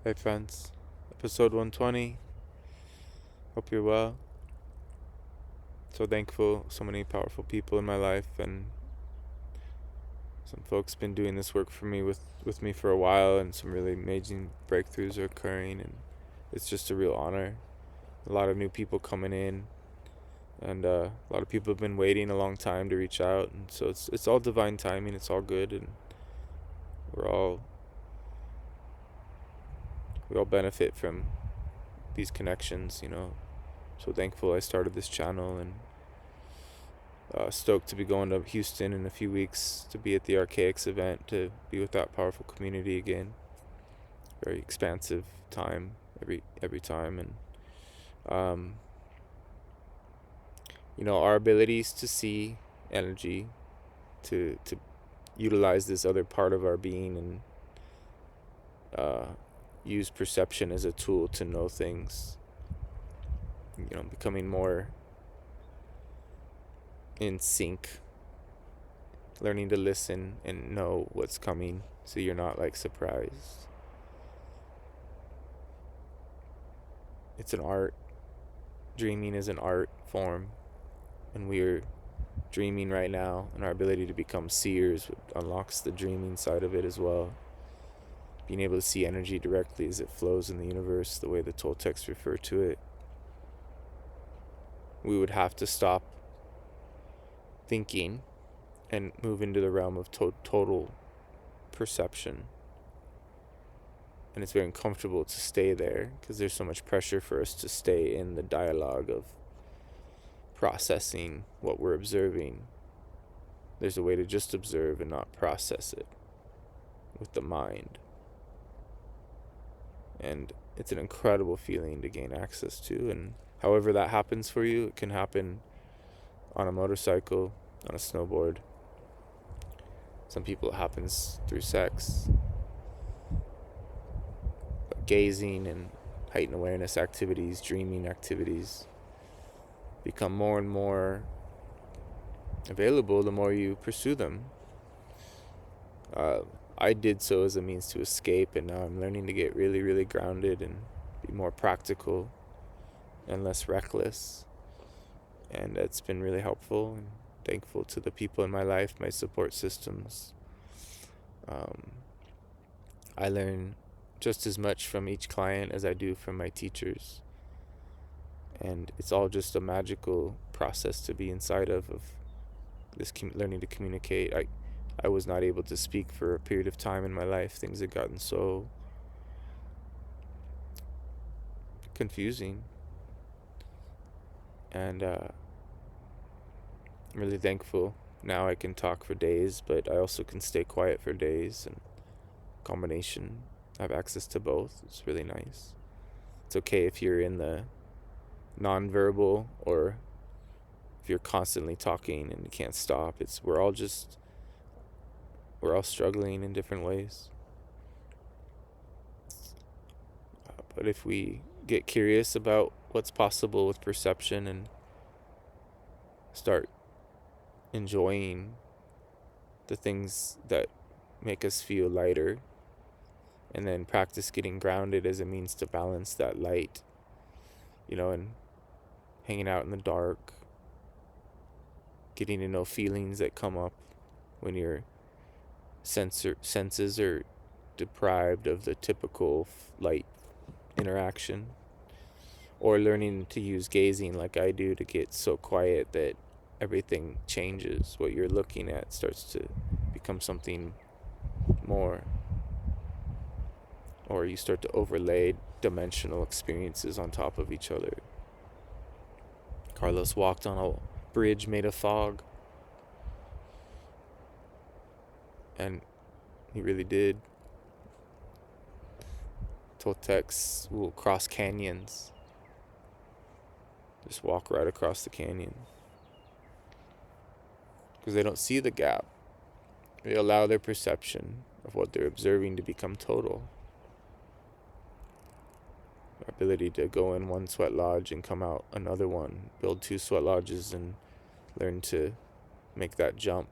Hey friends, episode 120. Hope you're well. So thankful, so many powerful people in my life, and some folks been doing this work for me with me for a while, and some really amazing breakthroughs are occurring, and it's just a real honor. A lot of new people coming in, and a lot of people have been waiting a long time to reach out, and so it's all divine timing. It's all good, and we all benefit from these connections, So thankful I started this channel, and stoked to be going to Houston in a few weeks to be at the Archaics event, to be with that powerful community again. Very expansive time every time, and our abilities to see energy, to utilize this other part of our being, and use perception as a tool to know things. Becoming more in sync, learning to listen and know what's coming, so you're not surprised. It's an art. Dreaming is an art form, and we're dreaming right now, and our ability to become seers unlocks the dreaming side of it as well. Being able to see energy directly as it flows in the universe, the way the Toltecs refer to it. We would have to stop thinking and move into the realm of total perception. And it's very uncomfortable to stay there, because there's so much pressure for us to stay in the dialogue of processing what we're observing. There's a way to just observe and not process it with the mind. And it's an incredible feeling to gain access to. And however that happens for you, it can happen on a motorcycle, on a snowboard. Some people, it happens through sex. But gazing and heightened awareness activities, dreaming activities, become more and more available the more you pursue them. I did so as a means to escape, and now I'm learning to get really, really grounded and be more practical and less reckless. And it's been really helpful, and thankful to the people in my life, my support systems. I learn just as much from each client as I do from my teachers. And it's all just a magical process to be inside of this learning to communicate. I was not able to speak for a period of time in my life. Things had gotten so confusing. And I'm really thankful. Now I can talk for days, but I also can stay quiet for days, and combination. I have access to both. It's really nice. It's okay if you're in the non-verbal, or if you're constantly talking and you can't stop. We're all struggling in different ways. But if we get curious about what's possible with perception and start enjoying the things that make us feel lighter, and then practice getting grounded as a means to balance that light, and hanging out in the dark, getting to know feelings that come up when your senses are deprived of the typical light interaction, or learning to use gazing like I do to get so quiet that everything changes. What you're looking at starts to become something more, or you start to overlay dimensional experiences on top of each other. Carlos walked on a bridge made of fog, and he really did. Toltecs will cross canyons, just walk right across the canyon, because they don't see the gap. They allow their perception of what they're observing to become total. Our ability to go in one sweat lodge and come out another one, build 2 sweat lodges, and learn to make that jump.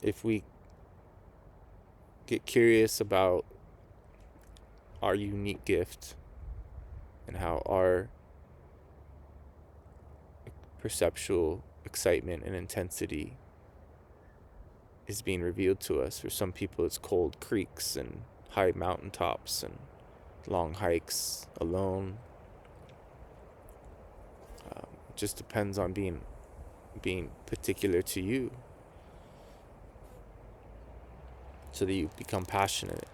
If we get curious about our unique gift and how our perceptual excitement and intensity is being revealed to us. For some people, it's cold creeks and high mountaintops and long hikes alone. It just depends on being particular to you, so that you become passionate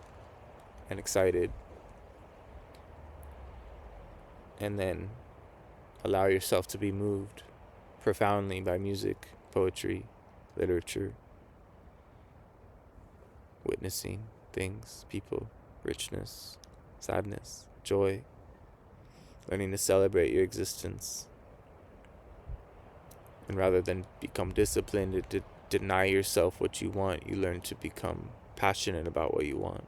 and excited, and then allow yourself to be moved profoundly by music, poetry, literature, witnessing things, people, richness, sadness, joy, learning to celebrate your existence. And rather than become disciplined to deny yourself what you want, you learn to become passionate about what you want.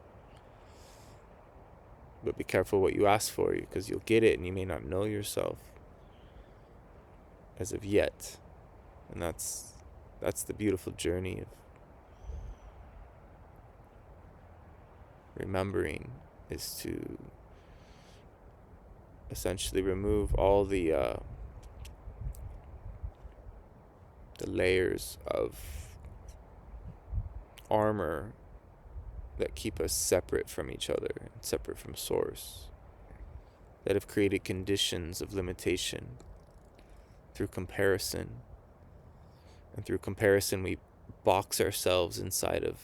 But be careful what you ask for, because you'll get it and you may not know yourself as of yet. And that's the beautiful journey of remembering, is to essentially remove all the layers of armor that keep us separate from each other and separate from source, that have created conditions of limitation through comparison. And through comparison, we box ourselves inside of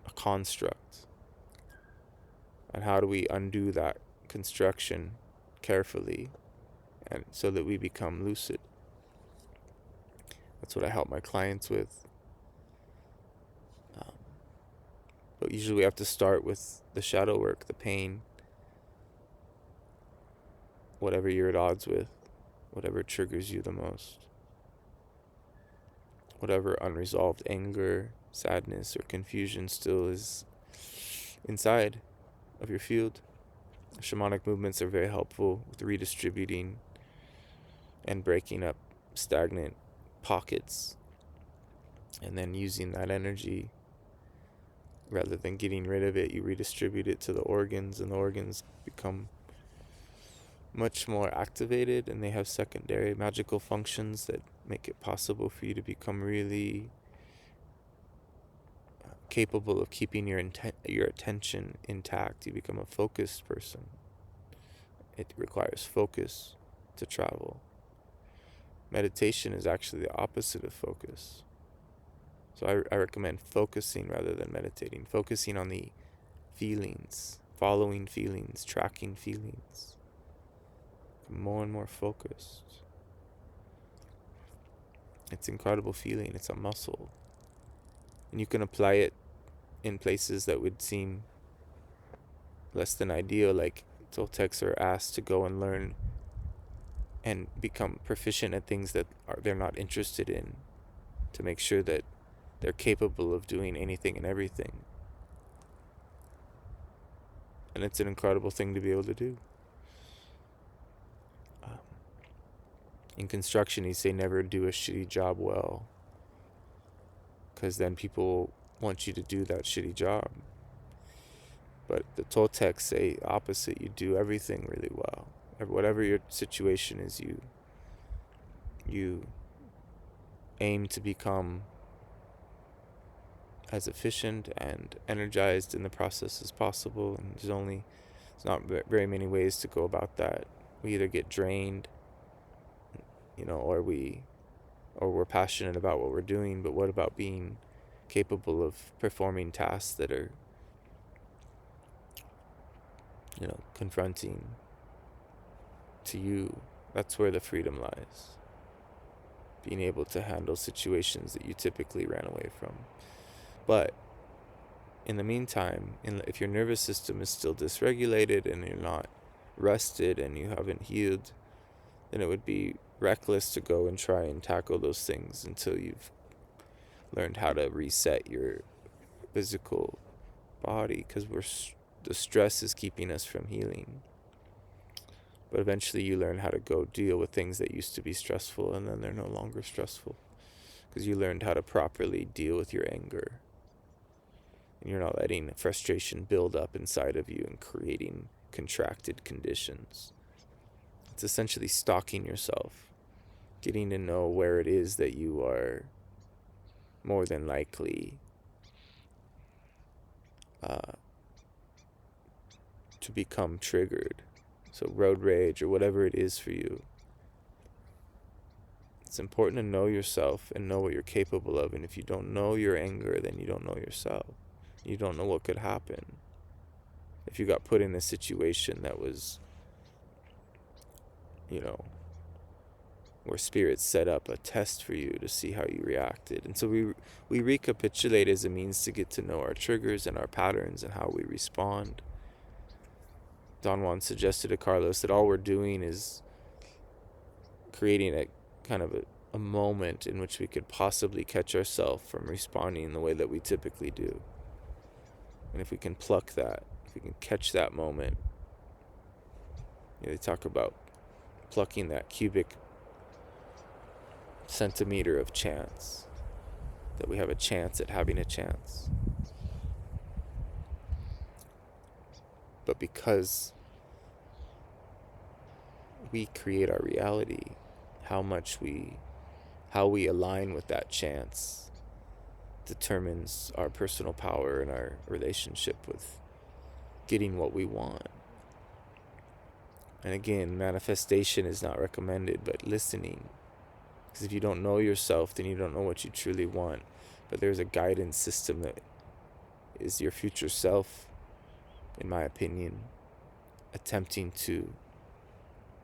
a construct. And how do we undo that construction carefully, and so that we become lucid? That's what I help my clients with. But usually we have to start with the shadow work, the pain, whatever you're at odds with, whatever triggers you the most, whatever unresolved anger, sadness, or confusion still is inside of your field. Shamanic movements are very helpful with redistributing and breaking up stagnant pockets, and then using that energy, rather than getting rid of it, you redistribute it to the organs, and the organs become much more activated, and they have secondary magical functions that make it possible for you to become really capable of keeping your attention intact. You become a focused person. It requires focus to travel. Meditation is actually the opposite of focus. So I recommend focusing rather than meditating. Focusing on the feelings, following feelings, tracking feelings. More and more focused. It's an incredible feeling. It's a muscle. And you can apply it in places that would seem less than ideal, like Toltecs are asked to go and learn and become proficient at things that they're not interested in, to make sure that they're capable of doing anything and everything. And it's an incredible thing to be able to do. In construction, you say never do a shitty job well, because then people want you to do that shitty job. But the Toltecs say opposite. You do everything really well. Whatever your situation is, you aim to become as efficient and energized in the process as possible. And there's not very many ways to go about that. We either get drained, or we're passionate about what we're doing, but what about being capable of performing tasks that are, confronting to you? That's where the freedom lies. Being able to handle situations that you typically ran away from. But in the meantime, if your nervous system is still dysregulated and you're not rested and you haven't healed, then it would be reckless to go and try and tackle those things until you've learned how to reset your physical body, because the stress is keeping us from healing. But eventually you learn how to go deal with things that used to be stressful, and then they're no longer stressful, because you learned how to properly deal with your anger. And you're not letting frustration build up inside of you and creating contracted conditions. It's essentially stalking yourself, getting to know where it is that you are more than likely to become triggered. So road rage or whatever it is for you. It's important to know yourself and know what you're capable of. And if you don't know your anger, then you don't know yourself. You don't know what could happen if you got put in a situation that was, where spirit set up a test for you to see how you reacted. And so we recapitulate as a means to get to know our triggers and our patterns and how we respond. Don Juan suggested to Carlos that all we're doing is creating a kind of a moment in which we could possibly catch ourselves from responding the way that we typically do. And if we can pluck that, if we can catch that moment, they talk about plucking that cubic centimeter of chance, that we have a chance at having a chance. But because we create our reality, how we align with that chance determines our personal power and our relationship with getting what we want. And again, manifestation is not recommended, but listening. Because if you don't know yourself, then you don't know what you truly want. But there's a guidance system that is your future self, in my opinion, attempting to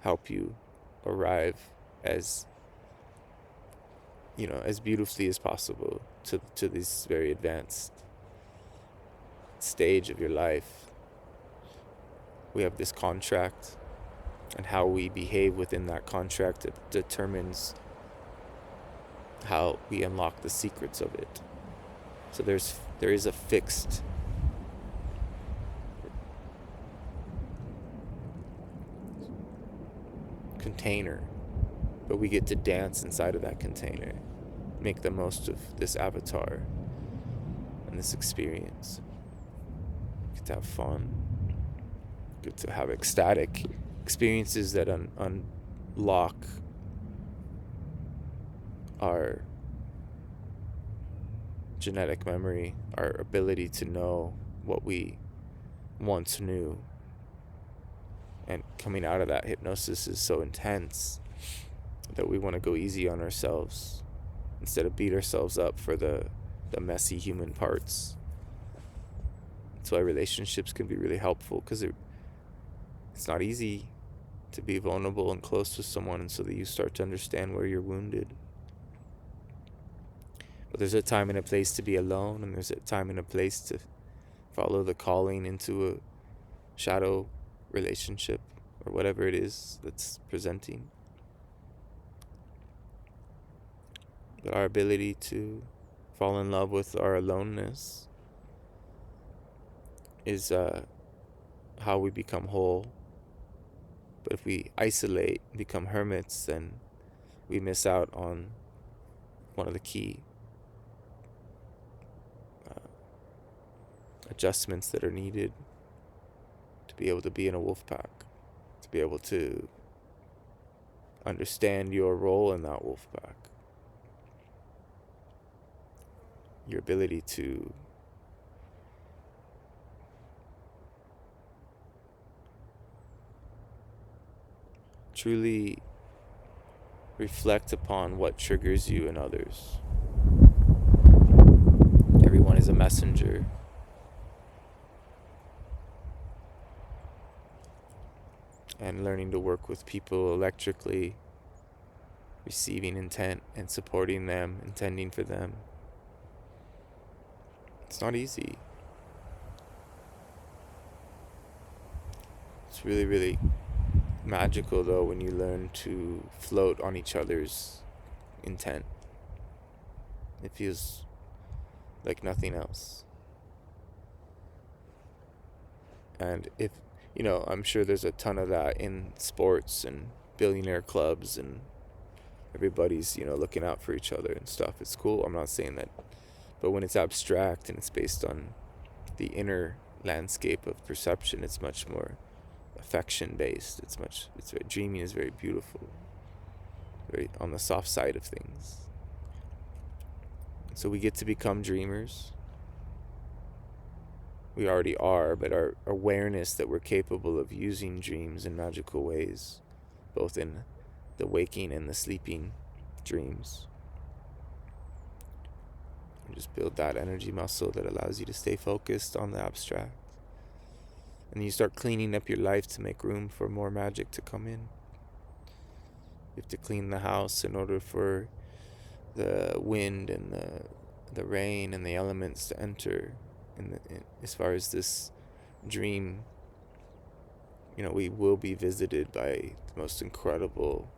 help you arrive as beautifully as possible to this very advanced stage of your life. We have this contract, and how we behave within that contract determines how we unlock the secrets of it. So there is a fixed container, but we get to dance inside of that container, make the most of this avatar and this experience. Get to have fun, get to have ecstatic experiences that unlock our genetic memory, our ability to know what we once knew. And coming out of that hypnosis is so intense that we want to go easy on ourselves instead of beat ourselves up for the messy human parts. That's why relationships can be really helpful, because it's not easy to be vulnerable and close with someone, and so that you start to understand where you're wounded. But there's a time and a place to be alone, and there's a time and a place to follow the calling into a shadow relationship or whatever it is that's presenting. But our ability to fall in love with our aloneness is how we become whole. But if we isolate, become hermits, then we miss out on one of the key adjustments that are needed to be able to be in a wolfpack, to be able to understand your role in that wolfpack, your ability to truly reflect upon what triggers you in others. Everyone is a messenger. And learning to work with people electrically, receiving intent and supporting them, intending for them. It's not easy. It's really, really magical, though, when you learn to float on each other's intent. It feels like nothing else. And if I'm sure there's a ton of that in sports and billionaire clubs, and everybody's looking out for each other and stuff. It's cool, I'm not saying that. But when it's abstract and it's based on the inner landscape of perception. It's much more affection based. Dreaming is very beautiful, very on the soft side of things. So we get to become dreamers. We already are, but our awareness that we're capable of using dreams in magical ways, both in the waking and the sleeping dreams. And just build that energy muscle that allows you to stay focused on the abstract. And you start cleaning up your life to make room for more magic to come in. You have to clean the house in order for the wind and the rain and the elements to enter. As far as this dream, we will be visited by the most incredible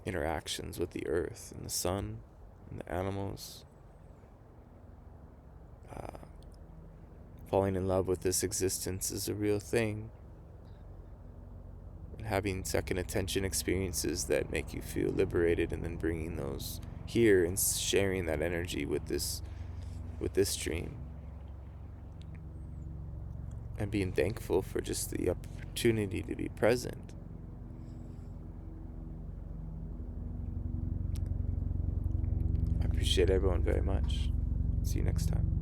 interactions with the earth and the sun and the animals. Falling in love with this existence is a real thing. And having second attention experiences that make you feel liberated, and then bringing those here and sharing that energy with this dream, and being thankful for just the opportunity to be present. I appreciate everyone very much. See you next time.